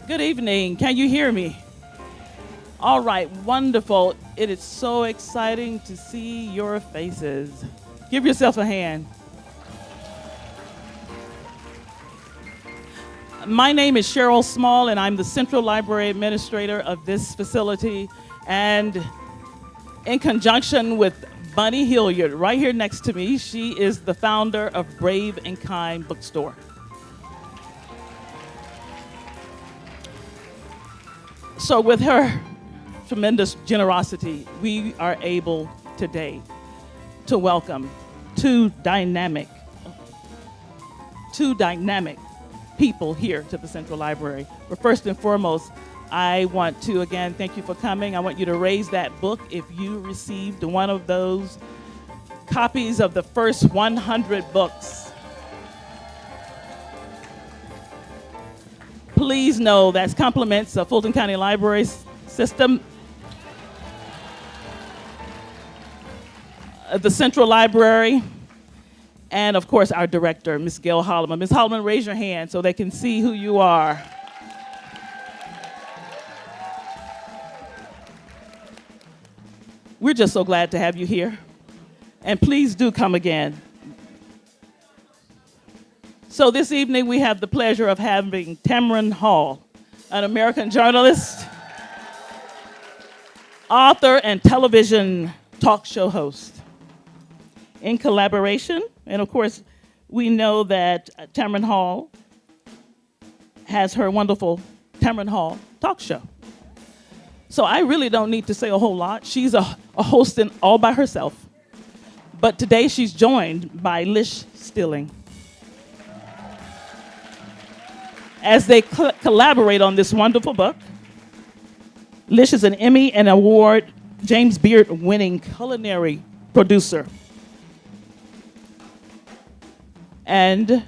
Good evening. Can you hear me? All right, wonderful. It is so exciting to see your faces. Give yourself a hand. My name is Cheryl Small, and I'm the Central Library Administrator of this facility. And in conjunction with Bunny Hilliard, right here next to me, she is the founder of Brave Kind Bookstore. So with her tremendous generosity, we are able today to welcome two dynamic people here to the Central Library. But first and foremost, I want to again thank you for coming. I want you to raise that book if you received one of those copies of the first 100 books. Please know that's compliments of Fulton County Library System, the Central Library, and of course our director, Ms. Gail Holloman. Ms. Holloman, raise your hand so they can see who you are. We're just so glad to have you here. And please do come again. So this evening we have the pleasure of having Tamron Hall, an American journalist, author, and television talk show host. In collaboration, and of course, we know that Tamron Hall has her wonderful Tamron Hall talk show. So I really don't need to say a whole lot. She's a host all by herself. But today she's joined by Lish Steiling as they collaborate on this wonderful book. Lish is an Emmy and Award James Beard-winning culinary producer. And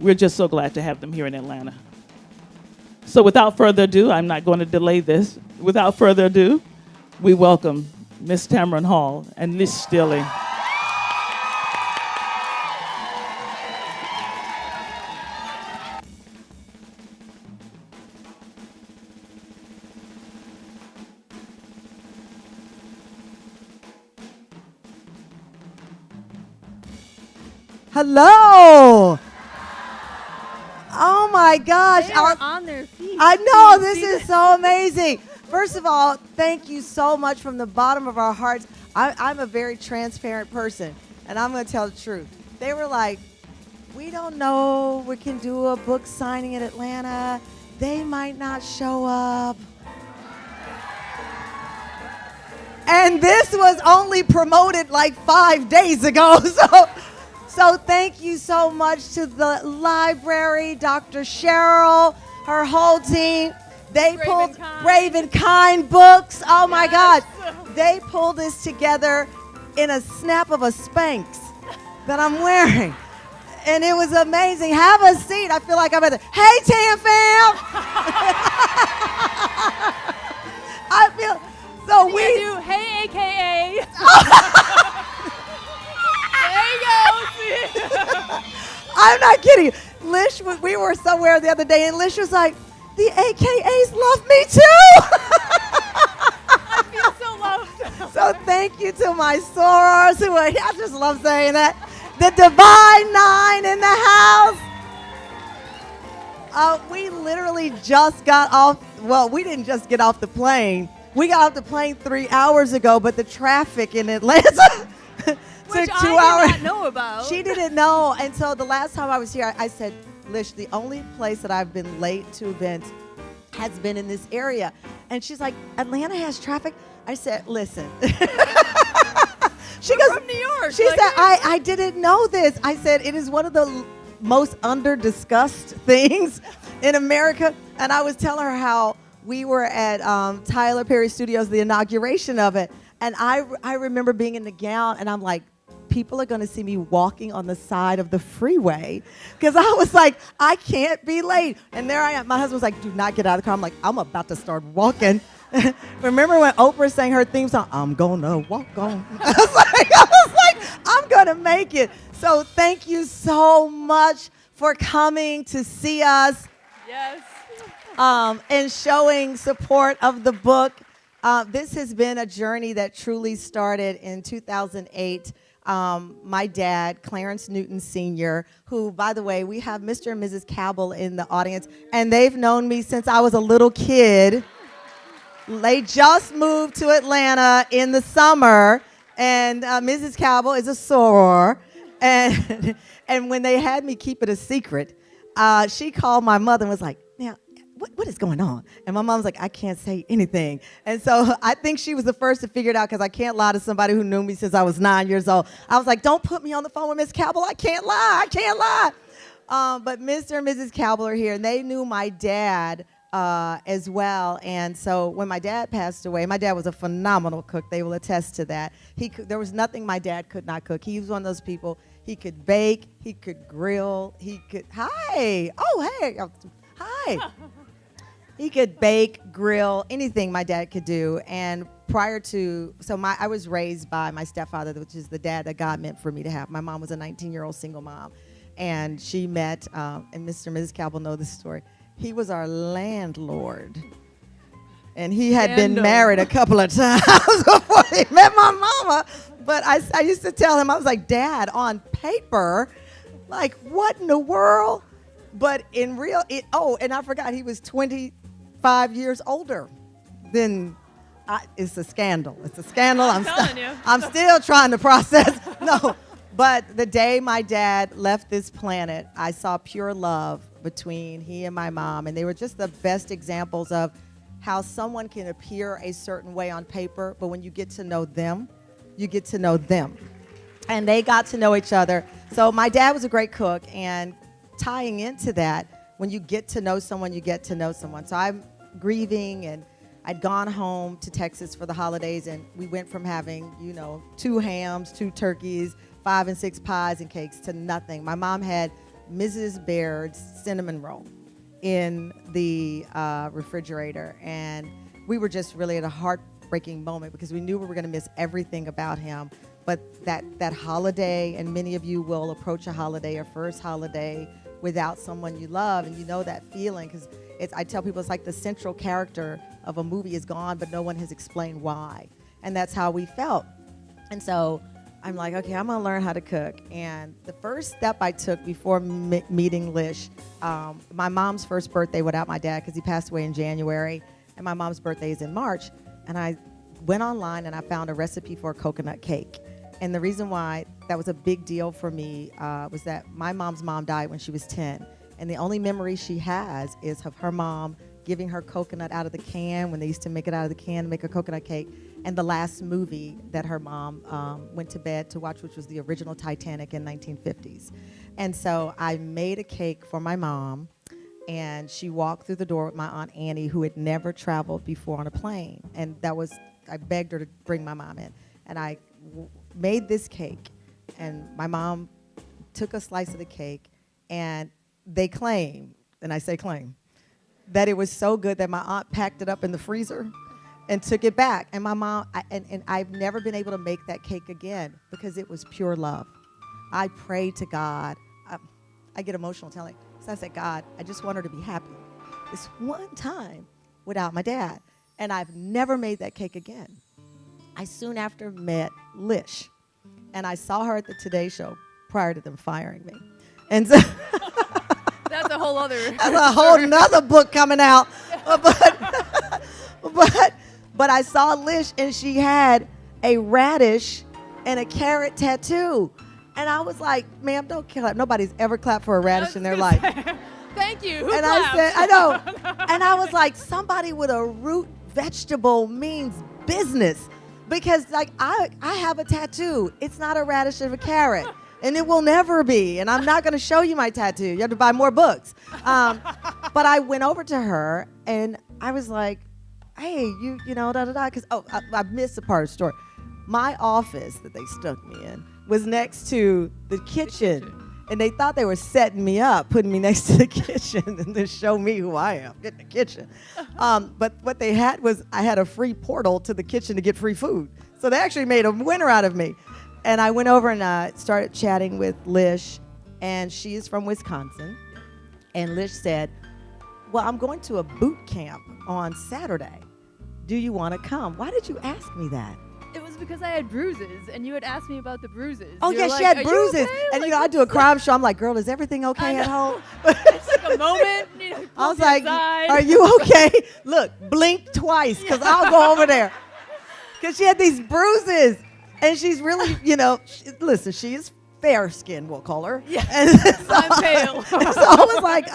we're just so glad to have them here in Atlanta. So without further ado, I'm not going to delay this. Without further ado, we welcome Ms. Tamron Hall and Lish Steiling. Hello. Oh my gosh. They are on their feet. I know, this is so amazing. First of all, thank you so much from the bottom of our hearts. I'm a very transparent person, and I'm going to tell the truth. They were like, we don't know we can do a book signing in Atlanta. They might not show up. And this was only promoted like 5 days ago, So thank you so much to the library, Dr. Cheryl, her whole team. They pulled Brave Kind Books. Oh my God. They pulled this together in a snap of a Spanx that I'm wearing. And it was amazing. Have a seat. I feel like I'm at the, hey Tam fam. I feel, so we do, hey AKA. There you go. I'm not kidding. Lish, we were somewhere the other day, and Lish was like, the AKAs love me too. I feel so loved. So thank you to my sorors, I just love saying that. The Divine Nine in the house. We literally just got off, well, we didn't just get off the plane. We got off the plane 3 hours ago, but the traffic in Atlanta Which took 2 I hours. did not know about. She didn't know. And so the last time I was here, I said, Lish, the only place that I've been late to events has been in this area. And she's like, Atlanta has traffic? I said, listen. She goes, from New York. She said, I didn't know this. I said, it is one of the most under-discussed things in America. And I was telling her how we were at Tyler Perry Studios, the inauguration of it. And I remember being in the gown, and I'm like, people are going to see me walking on the side of the freeway, because I was like, I can't be late. And there I am. My husband was like, do not get out of the car. I'm like, I'm about to start walking. Remember when Oprah sang her theme song, I'm gonna walk on. I was like, I'm gonna make it. So thank you so much for coming to see us. Yes. and showing support of the book. This has been a journey that truly started in 2008. My dad, Clarence Newton Sr., who, by the way, we have Mr. and Mrs. Cabell in the audience, and they've known me since I was a little kid. They just moved to Atlanta in the summer, and Mrs. Cabell is a soror. And when they had me keep it a secret, she called my mother and was like, now, what is going on? And my mom's like, I can't say anything. And so I think she was the first to figure it out because I can't lie to somebody who knew me since I was 9 years old. I was like, don't put me on the phone with Miss Cabell. I can't lie. But Mr. and Mrs. Cabell are here, and they knew my dad as well. And so when my dad passed away, my dad was a phenomenal cook. They will attest to that. There was nothing my dad could not cook. He was one of those people. He could bake. He could grill. He could, hi. Oh, hey. Hi. He could bake, grill, anything my dad could do. And I was raised by my stepfather, which is the dad that God meant for me to have. My mom was a 19-year-old single mom. And she met, and Mr. and Mrs. Cabell know this story. He was our landlord. And he had been married a couple of times before he met my mama. But I used to tell him, I was like, Dad, on paper, like, what in the world? But in real, and I forgot, he was 25 years older than, it's a scandal. It's a scandal. I'm still trying to process. No, but the day my dad left this planet, I saw pure love between he and my mom. And they were just the best examples of how someone can appear a certain way on paper, but when you get to know them, you get to know them. And they got to know each other. So my dad was a great cook, and tying into that, when you get to know someone, you get to know someone. So I'm grieving, and I'd gone home to Texas for the holidays, and we went from having, 2 hams, 2 turkeys, 5 and 6 pies and cakes to nothing. My mom had Mrs. Baird's cinnamon roll in the refrigerator, and we were just really at a heartbreaking moment because we knew we were going to miss everything about him. But that holiday, and many of you will approach a holiday, a first holiday, without someone you love, and you know that feeling, because I tell people it's like the central character of a movie is gone, but no one has explained why. And that's how we felt. And so I'm like, okay, I'm gonna learn how to cook. And the first step I took before meeting Lish, my mom's first birthday without my dad, because he passed away in January, and my mom's birthday is in March. And I went online and I found a recipe for a coconut cake. And the reason why that was a big deal for me was that my mom's mom died when she was 10. And the only memory she has is of her mom giving her coconut out of the can when they used to make it out of the can to make a coconut cake. And the last movie that her mom went to bed to watch, which was the original Titanic in 1950s. And so I made a cake for my mom, and she walked through the door with my Aunt Annie, who had never traveled before on a plane. And I begged her to bring my mom in. And I made this cake, and my mom took a slice of the cake, and they claim, and I say claim, that it was so good that my aunt packed it up in the freezer and took it back. And my mom, and I've never been able to make that cake again because it was pure love. I prayed to God. I get emotional telling. So I said, God, I just want her to be happy this one time without my dad. And I've never made that cake again. I soon after met Lish, and I saw her at the Today Show prior to them firing me. And so That's a whole other. That's a whole nother book coming out. But I saw Lish, and she had a radish and a carrot tattoo. And I was like, ma'am, don't clap. Nobody's ever clapped for a radish in their life. Thank you. Who And clapped? I said, I know. And I was like, somebody with a root vegetable means business. Because like I have a tattoo. It's not a radish or a carrot. And it will never be. And I'm not going to show you my tattoo. You have to buy more books. But I went over to her, and I was like, hey, you know, da-da-da. Because, I missed a part of the story. My office that they stuck me in was next to the kitchen. And they thought they were setting me up, putting me next to the kitchen and to show me who I am, get in the kitchen. But what they had was I had a free portal to the kitchen to get free food. So they actually made a winner out of me. And I went over and started chatting with Lish, and she is from Wisconsin. And Lish said, well, I'm going to a boot camp on Saturday. Do you want to come? Why did you ask me that? It was because I had bruises, and you had asked me about the bruises. Oh, You yeah, were she like, had "Are you bruises. okay?" And, Like, I do a crime show. I'm like, girl, is everything okay at home? It's like a moment. I was like, aside. are you okay? Look, blink twice because I'll go over there. Because she had these bruises. And she's really, listen, she is fair skinned, we'll call her. Yeah. And so, I'm pale. so I was like,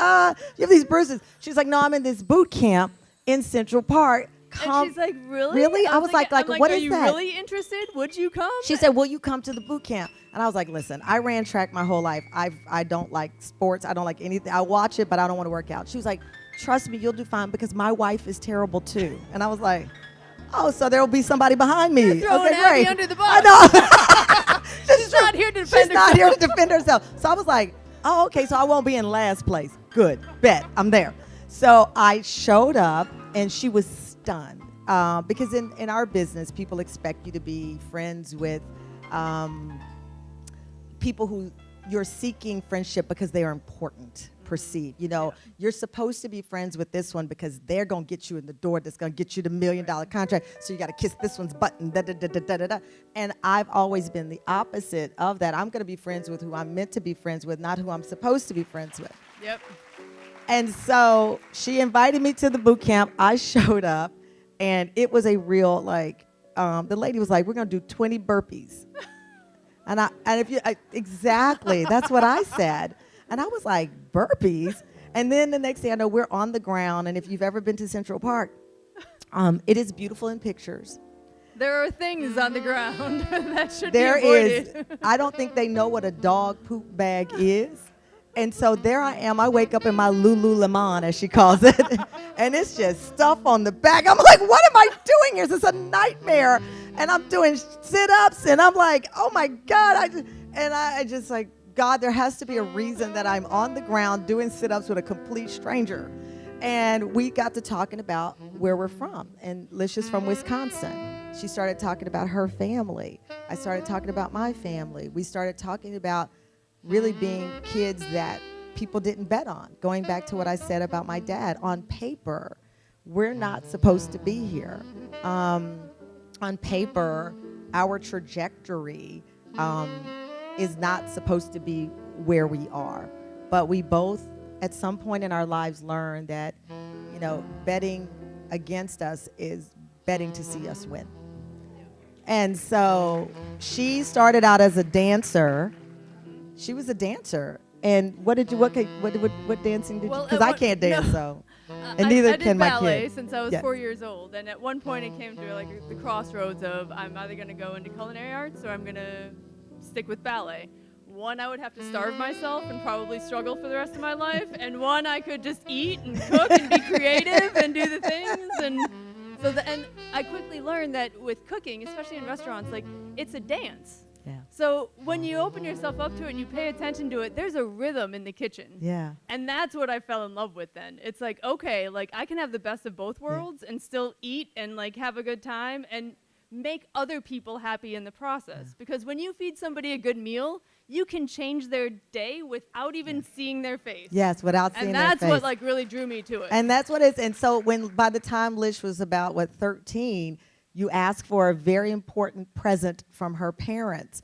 you have these bruises. She's like, no, I'm in this boot camp in Central Park. And she's like, really? Really? I was like, what is are you that? really interested? Would you come? She said, will you come to the boot camp? And I was like, listen, I ran track my whole life. I don't like sports. I don't like anything. I watch it, but I don't want to work out. She was like, trust me, you'll do fine because my wife is terrible too. And I was like, oh, so there will be somebody behind me. You're throwing okay, Abby great. under the bus. I know. She's not here to defend She's not herself. here to defend herself. So I was like, oh, okay, so I won't be in last place. Good, bet, I'm there. So I showed up, and she was stunned. Because in our business, people expect you to be friends with people who you're seeking friendship because they are important, perceived. You're supposed to be friends with this one because they're going to get you in the door that's going to get you the $1 million contract. So you got to kiss this one's button, da-da-da-da-da-da. And I've always been the opposite of that. I'm going to be friends with who I'm meant to be friends with, not who I'm supposed to be friends with. Yep. And so she invited me to the boot camp. I showed up. And it was a real, the lady was like, we're going to do 20 burpees. Exactly, that's what I said. And I was like, burpees? And then the next thing I know, we're on the ground. And if you've ever been to Central Park, it is beautiful in pictures. There are things on the ground that should There be avoided. is, I don't think they know what a dog poop bag is. And so there I am. I wake up in my Lululemon, as she calls it, and it's just stuff on the back. I'm like, what am I doing here? This is a nightmare. And I'm doing sit-ups, and I'm like, oh my God. I just like, God, there has to be a reason that I'm on the ground doing sit-ups with a complete stranger. And we got to talking about where we're from. And Lish is from Wisconsin. She started talking about her family. I started talking about my family. We started talking about really being kids that people didn't bet on. Going back to what I said about my dad, on paper, we're not supposed to be here. On paper, our trajectory is not supposed to be where we are. But we both, at some point in our lives, learned that, betting against us is betting to see us win. And so she started out as a dancer. She was a dancer. And what dancing did you? Because I can't dance, so. And neither can my kids. I did ballet kid. since I was Yes. 4 years old. And at one point it came to the crossroads of I'm either going to go into culinary arts or I'm going to stick with ballet. One, I would have to starve myself and probably struggle for the rest of my life. And one, I could just eat and cook and be creative and do the things. And I quickly learned that with cooking, especially in restaurants, it's a dance. Yeah. So when you open yourself up to it and you pay attention to it, there's a rhythm in the kitchen. Yeah. And that's what I fell in love with then. It's like, okay, I can have the best of both worlds and still eat and have a good time and make other people happy in the process. Yeah. Because when you feed somebody a good meal, you can change their day without even seeing their face. Yes, without seeing their face. And that's what really drew me to it. And that's what it is. And so by the time Lish was about 13, you asked for a very important present from her parents.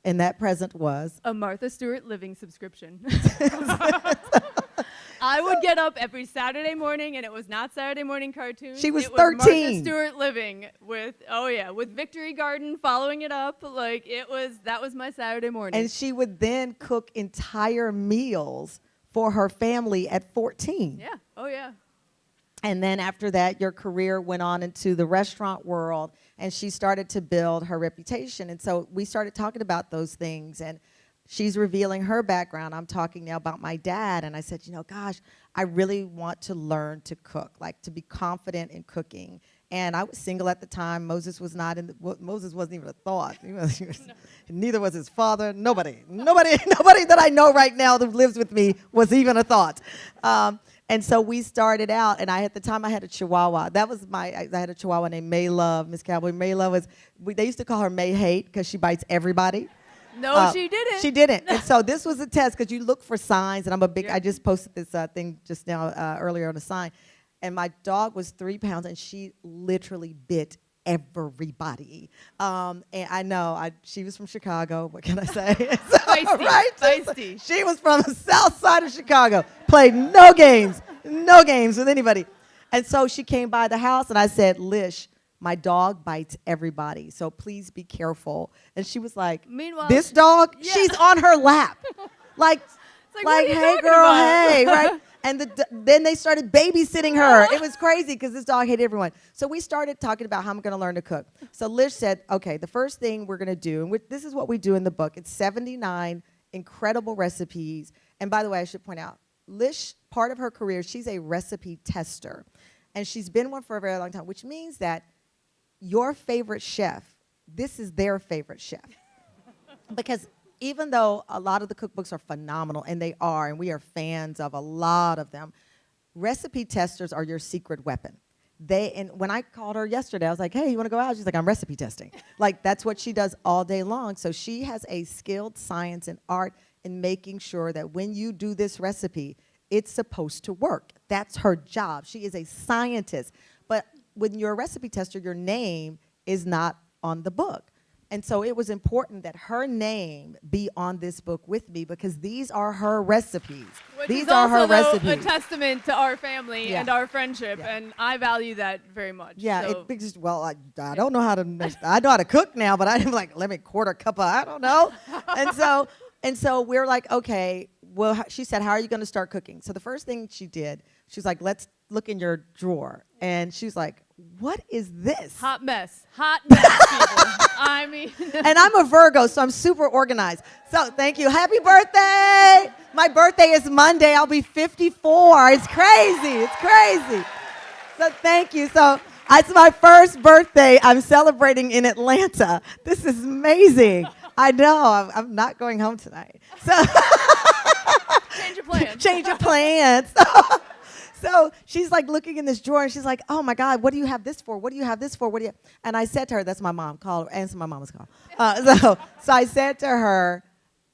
And that present was? A Martha Stewart Living subscription. I would get up every Saturday morning, and it was not Saturday morning cartoons. She was it 13. Was Martha Stewart Living with Victory Garden following it up. That was my Saturday morning. And she would then cook entire meals for her family at 14. Yeah. Oh, yeah. And then after that, your career went on into the restaurant world, and she started to build her reputation. And so we started talking about those things, and she's revealing her background. I'm talking now about my dad, and I said, gosh, I really want to learn to cook, to be confident in cooking. And I was single at the time. Moses was not Moses wasn't even a thought. Neither was his father. Nobody that I know right now that lives with me was even a thought. And so we started out, and at the time I had a Chihuahua. I had a Chihuahua named May Love, Miss Cowboy. May Love they used to call her May Hate because she bites everybody. No, she didn't. She didn't. And so this was a test because you look for signs, and I'm a big, Yep. I just posted this thing just now earlier on a sign, and my dog was 3 pounds, and she literally bit everybody. And I know, she was from Chicago. What can I say? Feisty, Right? feisty. She was from the south side of Chicago, played no games with anybody. And so she came by the house, and I said, Lish, my dog bites everybody, so please be careful. And she was like, Meanwhile, this dog? yeah. She's on her lap. Like, like, what are you hey, talking girl, about? hey, right? And then they started babysitting her. It was crazy because this dog hated everyone. So we started talking about how I'm going to learn to cook. So Lish said, okay, the first thing we're going to do, and this is what we do in the book. It's 79 incredible recipes. And by the way, I should point out, Lish, part of her career, she's a recipe tester. And she's been one for a very long time, which means that your favorite chef, this is their favorite chef. Because even though a lot of the cookbooks are phenomenal, and they are, and we are fans of a lot of them, recipe testers are your secret weapon. And when I called her yesterday, I was like, hey, you want to go out? She's like, I'm recipe testing. Like, that's what she does all day long. So she has a skilled science and art in making sure that when you do this recipe, it's supposed to work. That's her job. She is a scientist. But when you're a recipe tester, your name is not on the book. And so it was important that her name be on this book with me because these are her recipes. Which These is are also, her recipes. a testament to our family Yeah. and our friendship, Yeah. and I value that very much. Yeah, so. I don't know how to make, I know how to cook now, but I didn't like, let me quarter a cup of, I don't know. and so we're like, okay, well, she said, how are you going to start cooking? So the first thing she did, she was like, let's look in your drawer. And she's like, what is this? Hot mess, people. I mean. And I'm a Virgo, so I'm super organized. So thank you. Happy birthday. My birthday is Monday. I'll be 54. It's crazy. It's crazy. So thank you. So it's my first birthday I'm celebrating in Atlanta. This is amazing. I know. I'm not going home tonight. So Change your plan. change of plans. So she's like looking in this drawer, and she's like, oh, my God, what do you have this for? What do you have this for? What do you? And I said to her, that's my mom. Answer my mama's call. So I said to her,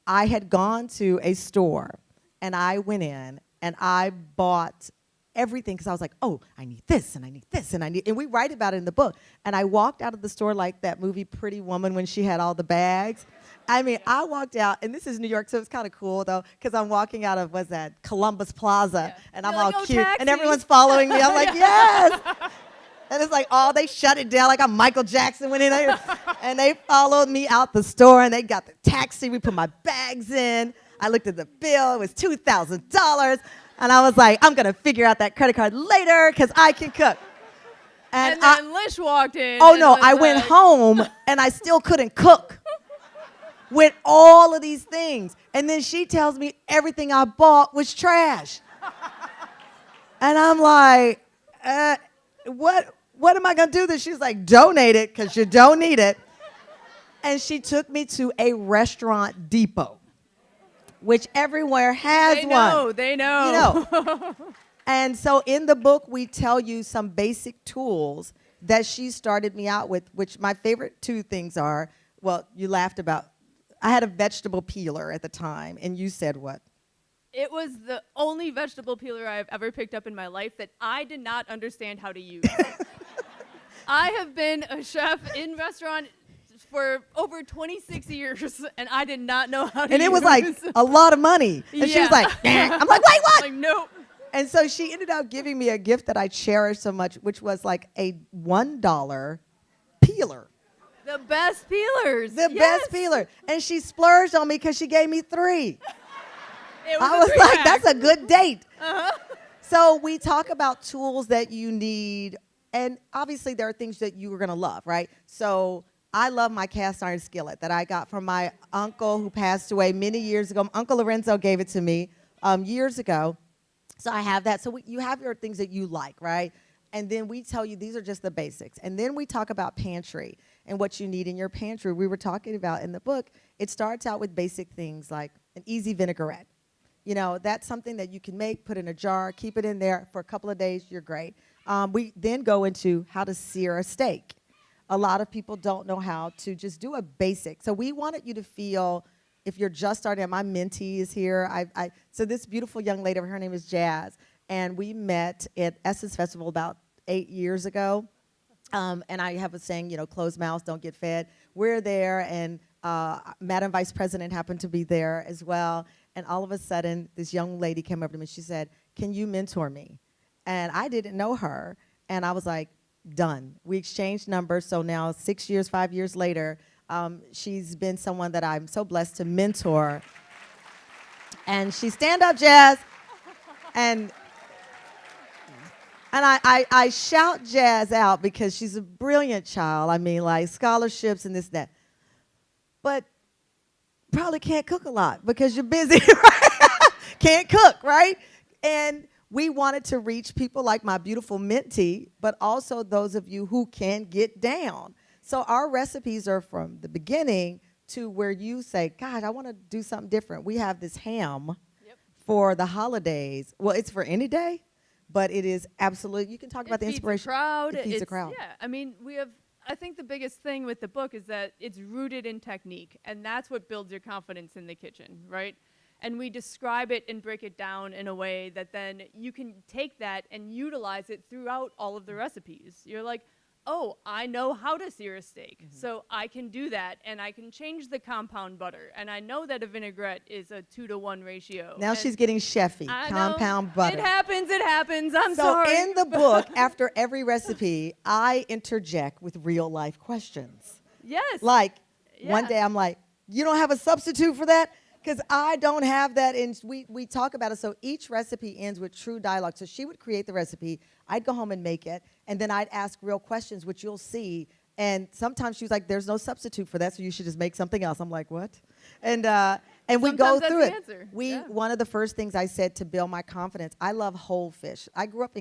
I had gone to a store, and I went in, and I bought everything because I was like, oh, I need this, and I need this, and we write about it in the book. And I walked out of the store like that movie Pretty Woman when she had all the bags. I mean, I walked out, and this is New York, so it's kind of cool, though, because I'm walking out of, what's that, Columbus Plaza, and I'm You're all like, "Oh, cute, taxi." and everyone's following me. I'm like, yes! And it's like, oh, they shut it down like I'm Michael Jackson went in there, and they followed me out the store, and they got the taxi. We put my bags in. I looked at the bill. It was $2,000, and I was like, I'm going to figure out that credit card later because I can cook. And then Lish walked in. Oh, and no, was I went like- home, and I still couldn't cook with all of these things. And then she tells me everything I bought was trash. And I'm like, what am I going to do this? She's like, donate it because you don't need it. And she took me to a restaurant depot, which everywhere has They one. know. They know. You know. And so in the book, we tell you some basic tools that she started me out with, which my favorite two things are, well, you laughed about. I had a vegetable peeler at the time, and you said what? It was the only vegetable peeler I've ever picked up in my life that I did not understand how to use. I have been a chef in restaurant for over 26 years, and I did not know how to use it. And it was like a lot of money. And she was Yeah. like, "Eh." I'm like, wait, what? Like, nope. And so she ended up giving me a gift that I cherish so much, which was like a $1 peeler. The best peelers. The Yes. best peeler. And she splurged on me because she gave me 3. It I a was like, three-pack. that's a good date. Uh-huh. So we talk about tools that you need, and obviously there are things that you are going to love, right? So I love my cast iron skillet that I got from my uncle who passed away many years ago. Uncle Lorenzo gave it to me years ago. So I have that. So you have your things that you like, right? And then we tell you these are just the basics. And then we talk about pantry and what you need in your pantry. We were talking about in the book, it starts out with basic things like an easy vinaigrette. You know, that's something that you can make, put in a jar, keep it in there for a couple of days, you're great. We then go into how to sear a steak. A lot of people don't know how to just do a basic. So we wanted you to feel, if you're just starting, my mentee is here. So this beautiful young lady, her name is Jazz, and we met at Essence Festival about 8 years ago. And I have a saying, closed mouths don't get fed. We're there, and Madam Vice President happened to be there as well. And all of a sudden, this young lady came up to me. She said, "Can you mentor me?" And I didn't know her. And I was like, done. We exchanged numbers. So now 6 years, 5 years later, she's been someone that I'm so blessed to mentor. And she stand up, Jazz. And I shout Jazz out because she's a brilliant child. I mean, like scholarships and this, that. But probably can't cook a lot because you're busy, right? Can't cook, right? And we wanted to reach people like my beautiful mentee, but also those of you who can get down. So our recipes are from the beginning to where you say, God, I want to do something different. We have this ham for the holidays. Well, it's for any day, but it is absolutely, you can talk about the inspiration. It feeds a crowd. Yeah, I mean, I think the biggest thing with the book is that it's rooted in technique, and that's what builds your confidence in the kitchen, right? And we describe it and break it down in a way that then you can take that and utilize it throughout all of the recipes. You're like, oh, I know how to sear a steak, so I can do that, and I can change the compound butter, and I know that a vinaigrette is a 2-to-1 ratio. Now she's getting chefy, compound butter. It happens, I'm sorry. So in the book, after every recipe, I interject with real life questions. Yes. Like, one day I'm like, you don't have a substitute for that? Because I don't have that, and we talk about it. So each recipe ends with true dialogue. So she would create the recipe, I'd go home and make it, and then I'd ask real questions, which you'll see. And sometimes she was like, there's no substitute for that, so you should just make something else. I'm like, what? And we go through it. Answer. One of the first things I said to build my confidence, I love whole fish. I grew up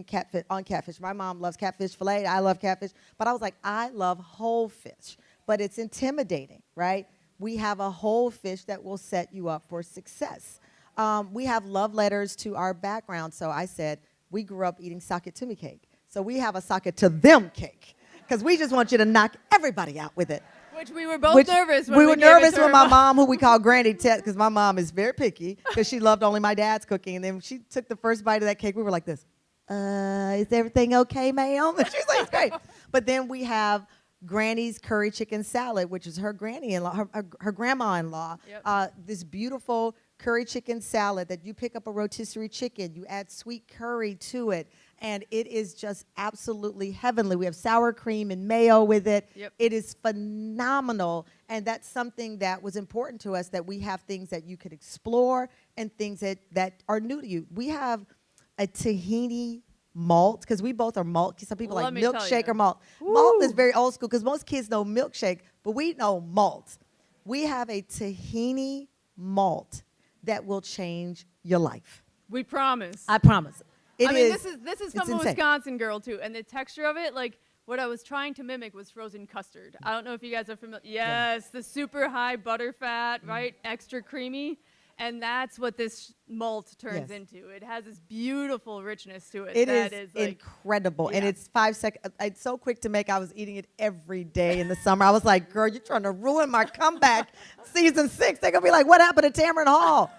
on catfish. My mom loves catfish fillet. I love catfish. But I was like, I love whole fish. But it's intimidating, right? We have a whole fish that will set you up for success. We have love letters to our background. So I said, we grew up eating sake to me cake. So we have a sake to them cake because we just want you to knock everybody out with it. Which we were both nervous when we were nervous when my mom, who we call Granny Tet, because my mom is very picky because she loved only my dad's cooking. And then she took the first bite of that cake. We were like this, is everything okay, ma'am? And she's like, it's great. But then we have Granny's curry chicken salad, which is her granny-in-law, her grandma-in-law. This beautiful curry chicken salad that you pick up a rotisserie chicken, you add sweet curry to it, and it is just absolutely heavenly. We have sour cream and mayo with it. It is phenomenal, and that's something that was important to us, that we have things that you could explore and things that are new to you. We have a tahini malt, because we both are malt. Some people like milkshake or malt. Woo. Malt is very old school because most kids know milkshake, but we know malt. We have a tahini malt that will change your life. We promise. I promise. This is from a Wisconsin girl too, and the texture of it, like what I was trying to mimic was frozen custard. I don't know if you guys are familiar. Yes, the super high butter fat, right? Extra creamy. And that's what this malt turns into. It has this beautiful richness to it. It is incredible. And it's 5 seconds. It's so quick to make. I was eating it every day in the summer. I was like, girl, you're trying to ruin my comeback. Season 6, they're going to be like, what happened to Tamron Hall?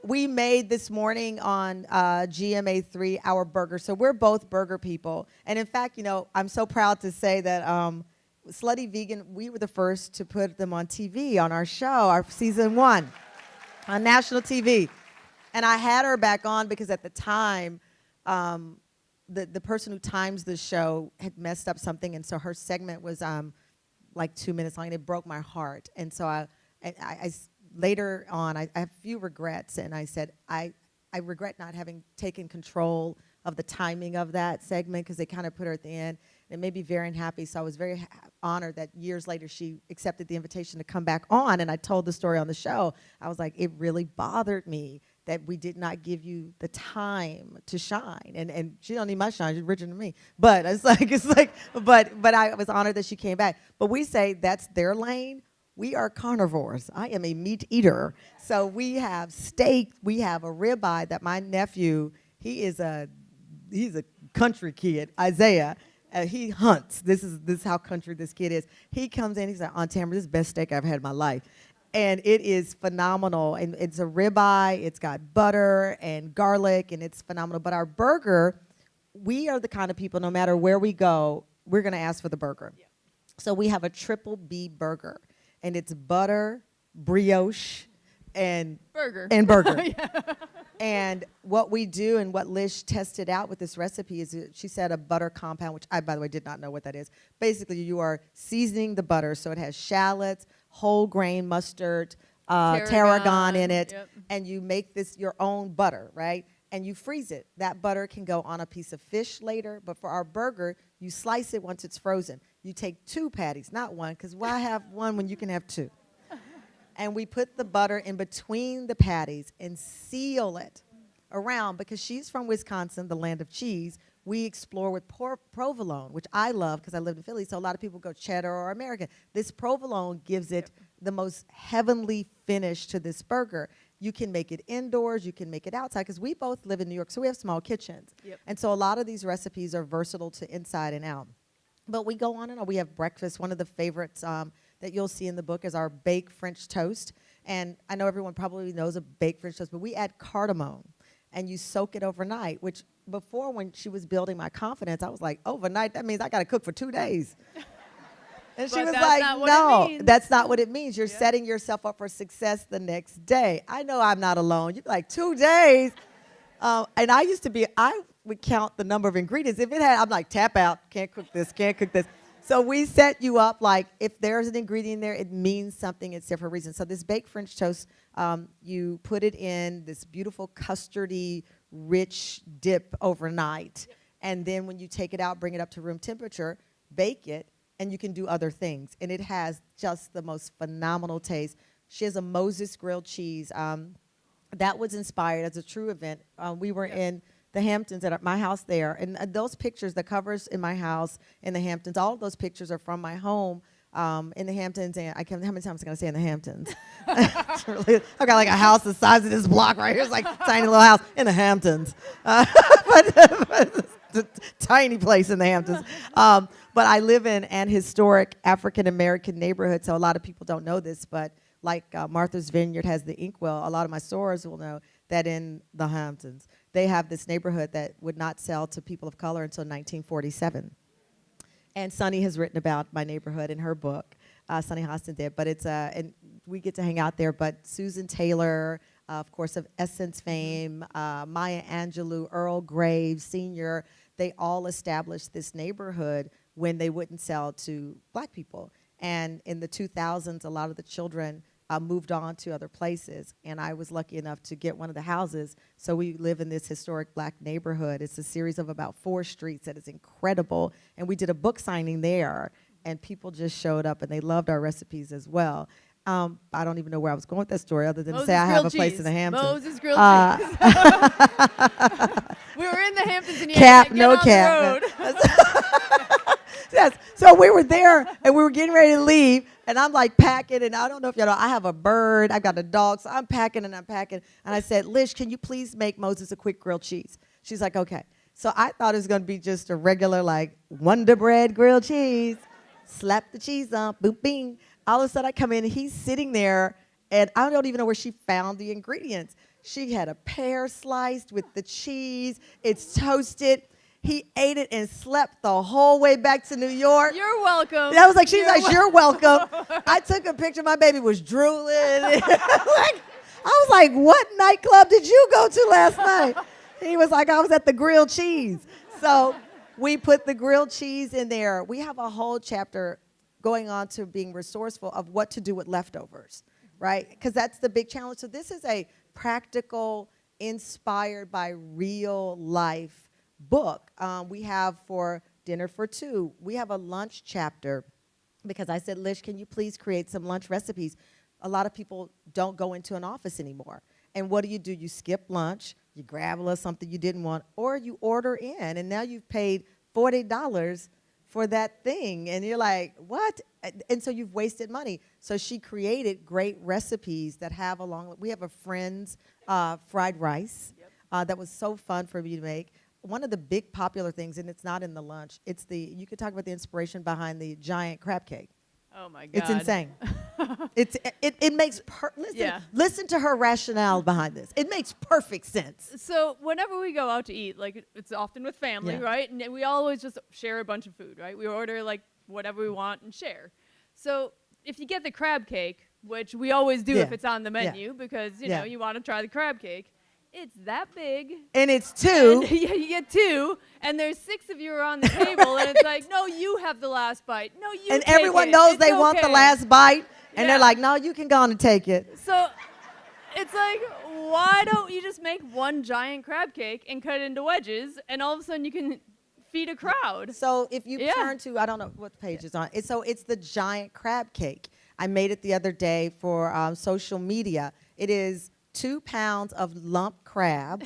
We made this morning on GMA3 our burger. So we're both burger people. And in fact, I'm so proud to say that Slutty Vegan, we were the first to put them on TV on our show, our season 1, on national TV. And I had her back on because at the time, the person who times the show had messed up something, and so her segment was like 2 minutes long, and it broke my heart. And so I later on, I have a few regrets, and I said, I regret not having taken control of the timing of that segment because they kind of put her at the end. It made me very unhappy, so I was very honored that years later she accepted the invitation to come back on, and I told the story on the show. I was like, it really bothered me that we did not give you the time to shine, and she don't need my shine, she's richer than me. But but I was honored that she came back. But we say that's their lane. We are carnivores. I am a meat eater, so we have steak, we have a ribeye that my nephew, he's a country kid, Isaiah. He hunts. This is how country this kid is. He comes in, he's like, Aunt Tamron, this is the best steak I've had in my life. And it is phenomenal. And it's a ribeye. It's got butter and garlic, and it's phenomenal. But our burger, we are the kind of people, no matter where we go, we're going to ask for the burger. Yeah. So we have a triple B burger, and it's butter, brioche, and burger. Yeah. And what we do and what Lish tested out with this recipe is, she said, a butter compound, which I, by the way, did not know what that is. Basically, you are seasoning the butter, so it has shallots, whole grain mustard, tarragon in it, and you make this your own butter, right? And you freeze it. That butter can go on a piece of fish later, but for our burger, you slice it once it's frozen. You take 2 patties, not one, because why have one when you can have 2? And we put the butter in between the patties and seal it around, because she's from Wisconsin, the land of cheese. We explore with provolone, which I love because I lived in Philly, so a lot of people go cheddar or American. This provolone gives it the most heavenly finish to this burger. You can make it indoors, you can make it outside, because we both live in New York, so we have small kitchens. And so a lot of these recipes are versatile to inside and out. But we go on and on. We have breakfast. One of the favorites that you'll see in the book is our baked French toast. And I know everyone probably knows a baked French toast, but we add cardamom, and you soak it overnight, which before, when she was building my confidence, I was like, overnight, that means I got to cook for 2 days. And she was like, no, that's not what it means. You're setting yourself up for success the next day. I know I'm not alone. You're like, 2 days? And I would count the number of ingredients. If it had, I'm like, tap out, can't cook this, can't cook this. So we set you up like, if there's an ingredient there, it means something, it's there for a reason. So this baked French toast, you put it in this beautiful custardy, rich dip overnight. And then when you take it out, bring it up to room temperature, bake it, and you can do other things. And it has just the most phenomenal taste. She has a Moses grilled cheese. That was inspired as a true event. We were in the Hamptons at my house there. And those pictures, the covers in my house in the Hamptons, all of those pictures are from my home in the Hamptons. And how many times am I going to say in the Hamptons? I've got like a house the size of this block right here. It's like a tiny little house in the Hamptons. But tiny place in the Hamptons. But I live in an historic African-American neighborhood, so a lot of people don't know this, but like Martha's Vineyard has the inkwell, a lot of my stores will know that in the Hamptons, they have this neighborhood that would not sell to people of color until 1947. And Sunny has written about my neighborhood in her book. Sunny Hostin did, but it's and we get to hang out there. But Susan Taylor, of course, of Essence fame, Maya Angelou, Earl Graves Sr., they all established this neighborhood when they wouldn't sell to black people. And in the 2000s, a lot of the children moved on to other places, and I was lucky enough to get one of the houses. So we live in this historic black neighborhood. It's a series of about 4 streets that is incredible, and we did a book signing there, and people just showed up, and they loved our recipes as well. I don't even know where I was going with that story, other than to say I have a place in the Hamptons. Moses grilled cheese. We were in the Hamptons, and you had to get on the road. Yes. So we were there, and we were getting ready to leave, and I'm like packing, and I don't know if y'all know, I have a bird, I've got a dog, so I'm packing, and I said, Lish, can you please make Moses a quick grilled cheese? She's like, okay. So I thought it was going to be just a regular, like, Wonder Bread grilled cheese. Slap the cheese on, boop, bing. All of a sudden, I come in, and he's sitting there, and I don't even know where she found the ingredients. She had a pear sliced with the cheese. It's toasted. He ate it and slept the whole way back to New York. You're welcome. That was like, she's like, you're welcome. I took a picture. My baby was drooling. I was like, what nightclub did you go to last night? He was like, I was at the grilled cheese. So we put the grilled cheese in there. We have a whole chapter going on to being resourceful of what to do with leftovers, right? Because that's the big challenge. So this is a practical, inspired by real life book. We have for Dinner for Two, we have a lunch chapter, because I said, Lish, can you please create some lunch recipes? A lot of people don't go into an office anymore. And what do? You skip lunch, you grab a little something you didn't want, or you order in, and now you've paid $40 for that thing, and you're like, what? And so you've wasted money. So she created great recipes that have we have a Friends fried rice that was so fun for me to make. one of the big popular things, and it's not in the lunch. You could talk about the inspiration behind the giant crab cake. Oh my God. It's insane. It makes listen to her rationale behind this. It makes perfect sense. So whenever we go out to eat, like it's often with family, Yeah. right? And we always just share a bunch of food, right? We order like whatever we want and share. So if you get the crab cake, which we always do if it's on the menu, because you know you want to try the crab cake, it's that big. And it's two. And, yeah, you get two, and there's 6 of you are on the table, and it's like, no, you have the last bite. No, you And take everyone it. knows It's they want the okay. last bite, and Yeah. they're like, no, you can go on and take it. So it's like, why don't you just make one giant crab cake and cut it into wedges, and all of a sudden you can feed a crowd? So if you turn to, I don't know what page it's on. It's the giant crab cake. I made it the other day for social media. It is 2 pounds of lump crab.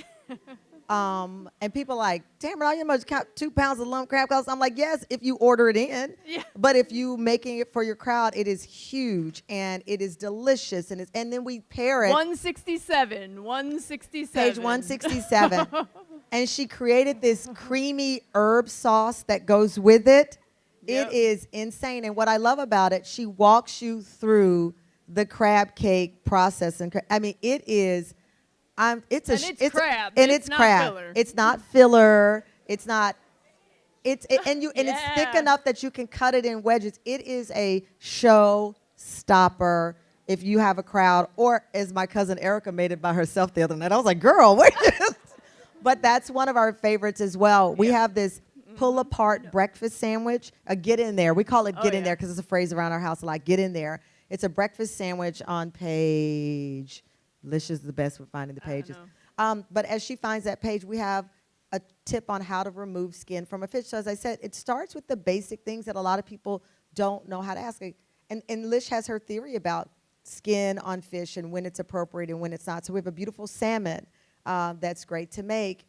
And people are like, damn, how much 2 pounds of lump crab costs? I'm like, yes, if you order it in. Yeah. But if you making it for your crowd, it is huge and it is delicious. And then we pair it. 167. Page 167. And she created this creamy herb sauce that goes with it. Yep. It is insane. And what I love about it, she walks you through the crab cake process. And I mean, it is, it's crab. And It's it's not crab. filler. It's not filler. It's not. It's thick enough that you can cut it in wedges. It is a show stopper if you have a crowd, or as my cousin Erica made it by herself the other night. I was like, girl, wait. But that's one of our favorites as well. We have this pull apart breakfast sandwich. A get in there. We call it get in there because it's a phrase around our house a lot. Get in there. It's a breakfast sandwich on page. Lish is the best with finding the pages. But as she finds that page, we have a tip on how to remove skin from a fish. So as I said, it starts with the basic things that a lot of people don't know how to ask. And Lish has her theory about skin on fish and when it's appropriate and when it's not. So we have a beautiful salmon that's great to make.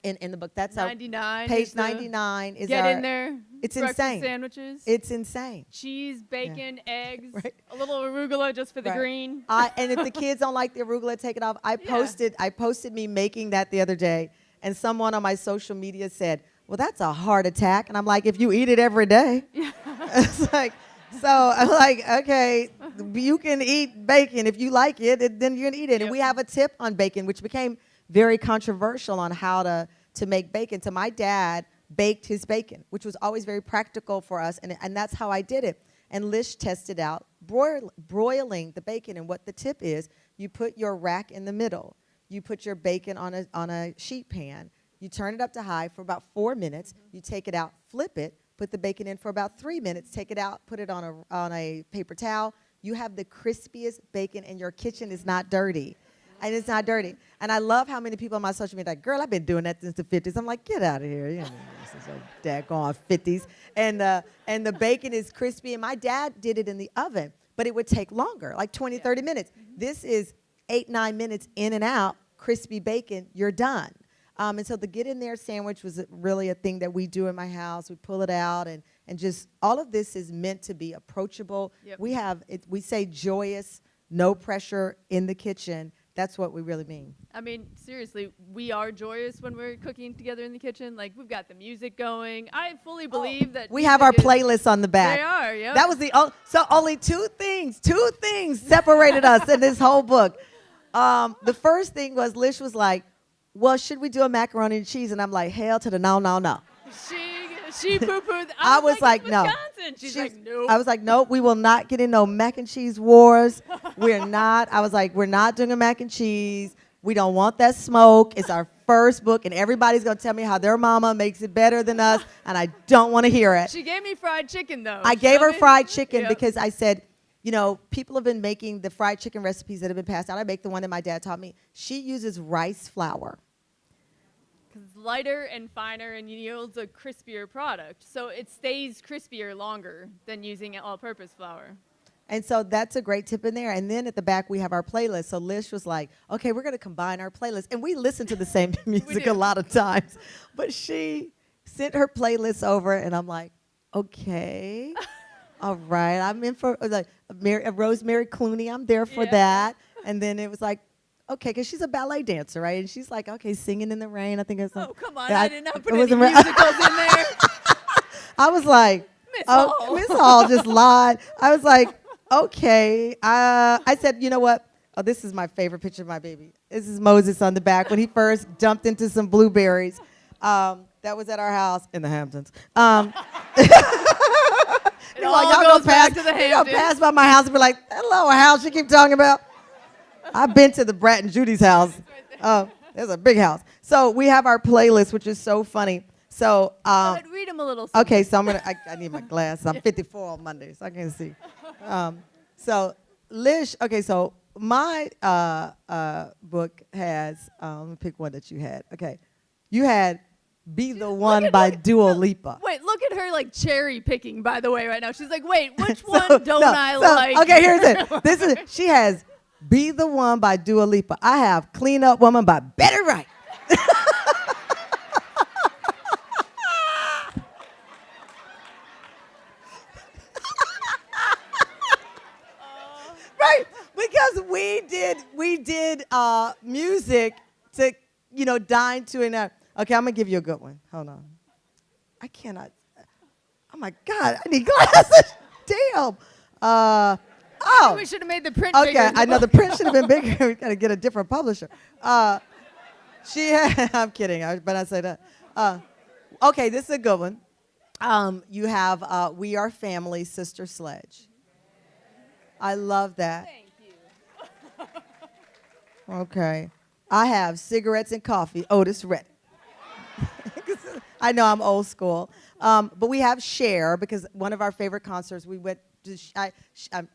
In the book, that's 99. page 99 is Get our, in there. It's breakfast insane. Sandwiches. It's insane. Cheese, bacon, eggs, Right. a little arugula just for the Right. green. And if the kids don't like the arugula, take it off. I posted me making that the other day, and someone on my social media said, well, that's a heart attack. And I'm like, if you eat it every day. It's like, so I'm like, okay, you can eat bacon. If you like it, then you can eat it. And we have a tip on bacon, which became very controversial on how to make bacon. So my dad baked his bacon, which was always very practical for us, and that's how I did it. And Lish tested out broiling the bacon, and what the tip is, you put your rack in the middle. You put your bacon on a sheet pan. You turn it up to high for about 4 minutes. You take it out, flip it, put the bacon in for about 3 minutes, take it out, put it on a paper towel. You have the crispiest bacon, and your kitchen is not dirty. And it's not dirty. And I love how many people on my social media are like, girl, I've been doing that since the 50s. I'm like, get out of here. You know, this is so daggone 50s. And the bacon is crispy. And my dad did it in the oven, but it would take longer, like 20, 30 minutes. This is 8, 9 minutes in and out, crispy bacon, you're done. And so the get in there sandwich was really a thing that we do in my house. We pull it out, and just all of this is meant to be approachable. Yep. We say joyous, no pressure in the kitchen. That's what we really mean. I mean, seriously, we are joyous when we're cooking together in the kitchen. Like, we've got the music going. I fully believe that We have our music is- playlists on the back. They are, yep. That was so only two things separated us in this whole book. The first thing was Lish was like, well, should we do a macaroni and cheese? And I'm like, hell to the no. She poo-pooed. I was like, "It's no." Wisconsin." She's like, no. I was like, no, we will not get in no mac and cheese wars. We're not. I was like, we're not doing a mac and cheese. We don't want that smoke. It's our first book, and everybody's going to tell me how their mama makes it better than us, and I don't want to hear it. She gave me fried chicken, though. I gave her Shove it. fried chicken Yep. because I said, you know, people have been making the fried chicken recipes that have been passed out. I make the one that my dad taught me. She uses rice flour. Because it's lighter and finer and yields a crispier product. So it stays crispier longer than using all-purpose flour. And so that's a great tip in there. And then at the back, we have our playlist. So Lish was like, okay, we're going to combine our playlist. And we listen to the same music a lot of times. But she sent her playlist over, and I'm like, okay, all right. I'm in for like Rosemary Clooney. I'm there for that. And then it was like, okay, because she's a ballet dancer, right? And she's like, okay, singing in the rain. I think it's Oh, come on. Yeah, I did not put it any wasn't musicals in there. I was like, Miss oh, Hall. Miss Hall just lied. I was like, okay. I said, you know what? Oh, this is my favorite picture of my baby. This is Moses on the back when he first dumped into some blueberries. That was at our house in the Hamptons. It all goes back to the You gonna Hamptons. pass by my house and be like, hello, a house you keep talking about? I've been to the Brat and Judy's house. There's a big house. So we have our playlist, which is so funny. So But read them a little. Something. okay, so I need my glass. I'm 54 on Monday, so I can see. So Lish, okay, so my book has, let me pick one that you had. Okay, you had Be the One by Dua Lipa. Wait, look at her like cherry picking, by the way, right now. She's like, wait, which So, one don't I like? Okay, here's it. She has Be the One by Dua Lipa. I have Clean Up Woman by Betty Wright. Right, because we did music to dine to an. Okay, I'm gonna give you a good one. Hold on. I cannot. Oh my God, I need glasses. Damn. We should have made the print Okay, bigger. I know the print should have been bigger. We gotta get a different publisher. She had, I'm kidding, but I say that. Okay, this is a good one. You have We Are Family, Sister Sledge. I love that. Thank you. Okay. I have Cigarettes and Coffee, Otis Redding. I know I'm old school. But we have Cher, because one of our favorite concerts, we went to, I'm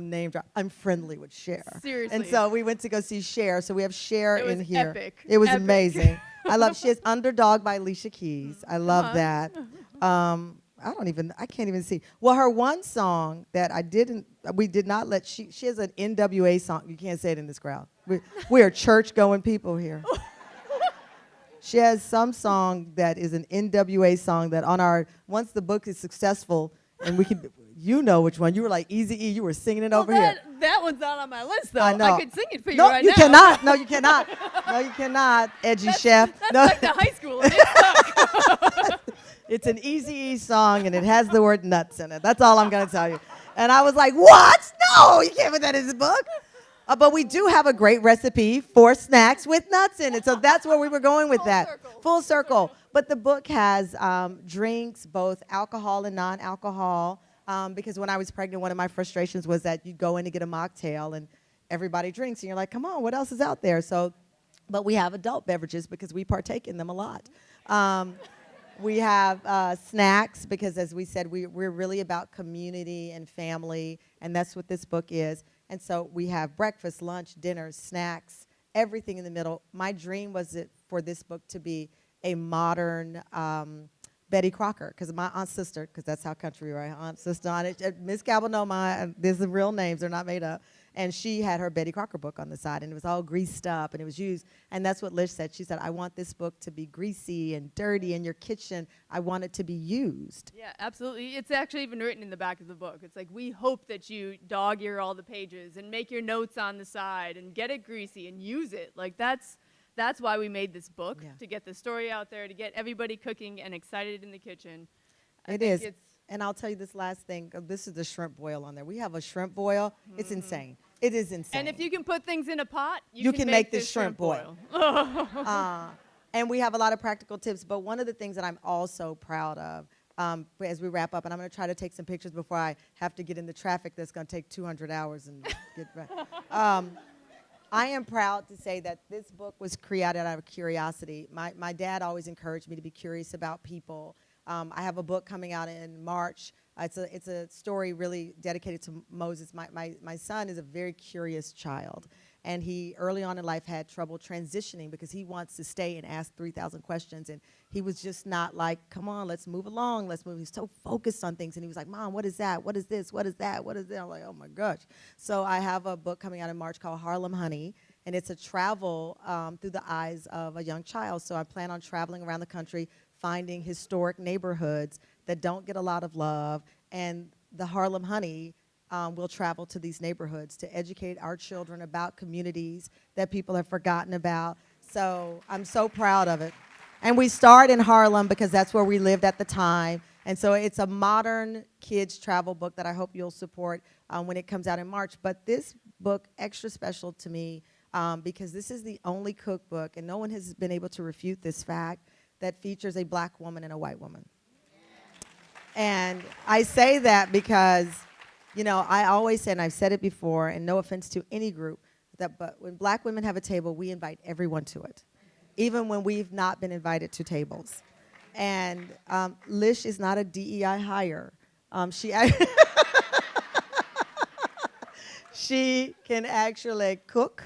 name drop. I'm friendly with Cher. Seriously. And so we went to go see Cher. So we have Cher It was in here. epic. It was Epic. amazing. I love, she has Underdog by Alicia Keys. I love that. I can't even see. Well, her one song that we did not let, she has an NWA song. You can't say it in this crowd. We are church-going people here. She has some song that is an NWA song that once the book is successful, and we can, you know which one. You were like Eazy-E, you were singing it over here. That one's not on my list, though. I know. I could sing it for you No, right you now. cannot. No, you cannot. No, you cannot, edgy chef. That's No. like the high school. And it's stuck. It's an Eazy-E song, and it has the word nuts in it. That's all I'm going to tell you. And I was like, what? No, you can't put that in the book. But we do have a great recipe for snacks with nuts in it. So that's where we were going with that. Circle. Full circle. But the book has drinks, both alcohol and non-alcohol. Because when I was pregnant, one of my frustrations was that you'd go in to get a mocktail, and everybody drinks. And you're like, come on, what else is out there? But we have adult beverages because we partake in them a lot. We have snacks because, as we said, we're really about community and family, and that's what this book is. And so we have breakfast, lunch, dinner, snacks, everything in the middle. My dream was for this book to be a modern Betty Crocker, because my aunt sister, because that's how country we are, aunt sister on it. Miss Cabell, no, these are real names, they're not made up. And she had her Betty Crocker book on the side, and it was all greased up, and it was used. And that's what Lish said. She said, I want this book to be greasy and dirty in your kitchen. I want it to be used. Yeah, absolutely. It's actually even written in the back of the book. It's like, we hope that you dog-ear all the pages and make your notes on the side and get it greasy and use it. Like, that's why we made this book, to get the story out there, to get everybody cooking and excited in the kitchen. It is. And I'll tell you this last thing. This is the shrimp boil on there. We have a shrimp boil. It's insane. It is insane. And if you can put things in a pot, you can make this shrimp boil. And we have a lot of practical tips. But one of the things that I'm also proud of, as we wrap up, and I'm going to try to take some pictures before I have to get in the traffic that's going to take 200 hours and get back. I am proud to say that this book was created out of curiosity. My dad always encouraged me to be curious about people. I have a book coming out in March. It's a story really dedicated to Moses. My son is a very curious child, and he early on in life had trouble transitioning because he wants to stay and ask 3,000 questions, and he was just not like, come on, let's move along, let's move. He's so focused on things, and he was like, Mom, what is that? What is this? What is that? What is that? I'm like, oh my gosh. So I have a book coming out in March called Harlem Honey, and it's a travel through the eyes of a young child. So I plan on traveling around the country, finding historic neighborhoods that don't get a lot of love, and the Harlem Honey we'll travel to these neighborhoods to educate our children about communities that people have forgotten about. So I'm so proud of it. And we start in Harlem because that's where we lived at the time. And so it's a modern kids travel book that I hope you'll support when it comes out in March. But this book, extra special to me because this is the only cookbook, and no one has been able to refute this fact, that features a black woman and a white woman. And I say that because, you know, I always say, and I've said it before, and no offense to any group, but when black women have a table, we invite everyone to it, even when we've not been invited to tables. And Lish is not a DEI hire. She can actually cook.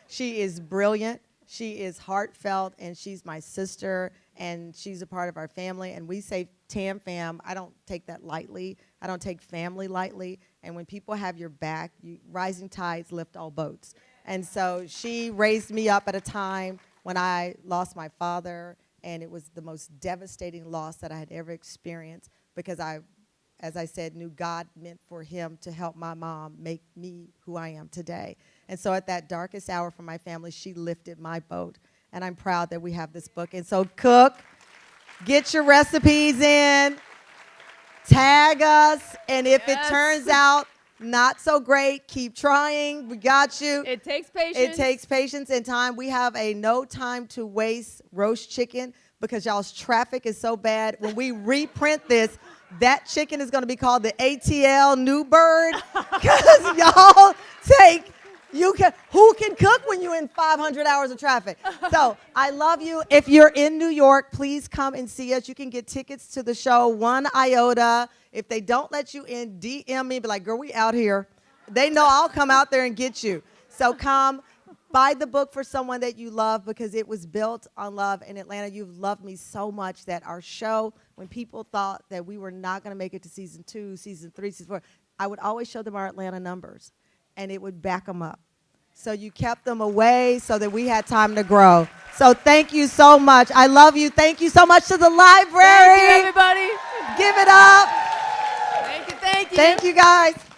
She is brilliant. She is heartfelt, and she's my sister, and she's a part of our family. And we say Tam Fam. I don't take that lightly. I don't take family lightly. And when people have your back, rising tides lift all boats. And so she raised me up at a time when I lost my father, and it was the most devastating loss that I had ever experienced because I, as I said, knew God meant for him to help my mom make me who I am today. And so at that darkest hour for my family, she lifted my boat. And I'm proud that we have this book. And so cook, get your recipes in, tag us, and if it turns out not so great, keep trying. We got you. It takes patience. It takes patience and time. We have a no time to waste roast chicken because y'all's traffic is so bad. When we reprint this, that chicken is going to be called the ATL New Bird because y'all take, who can cook when you're in 500 hours of traffic? So I love you. If you're in New York, please come and see us. You can get tickets to the show, 1 iota. If they don't let you in, DM me, be like, girl, we out here. They know I'll come out there and get you. So come, buy the book for someone that you love because it was built on love. In Atlanta, you've loved me so much that our show, when people thought that we were not going to make it to season 2, season 3, season 4, I would always show them our Atlanta numbers, and it would back them up. So you kept them away so that we had time to grow. So thank you so much. I love you. Thank you so much to the library. Thank you, everybody. Give it up. Thank you, thank you. Thank you, guys.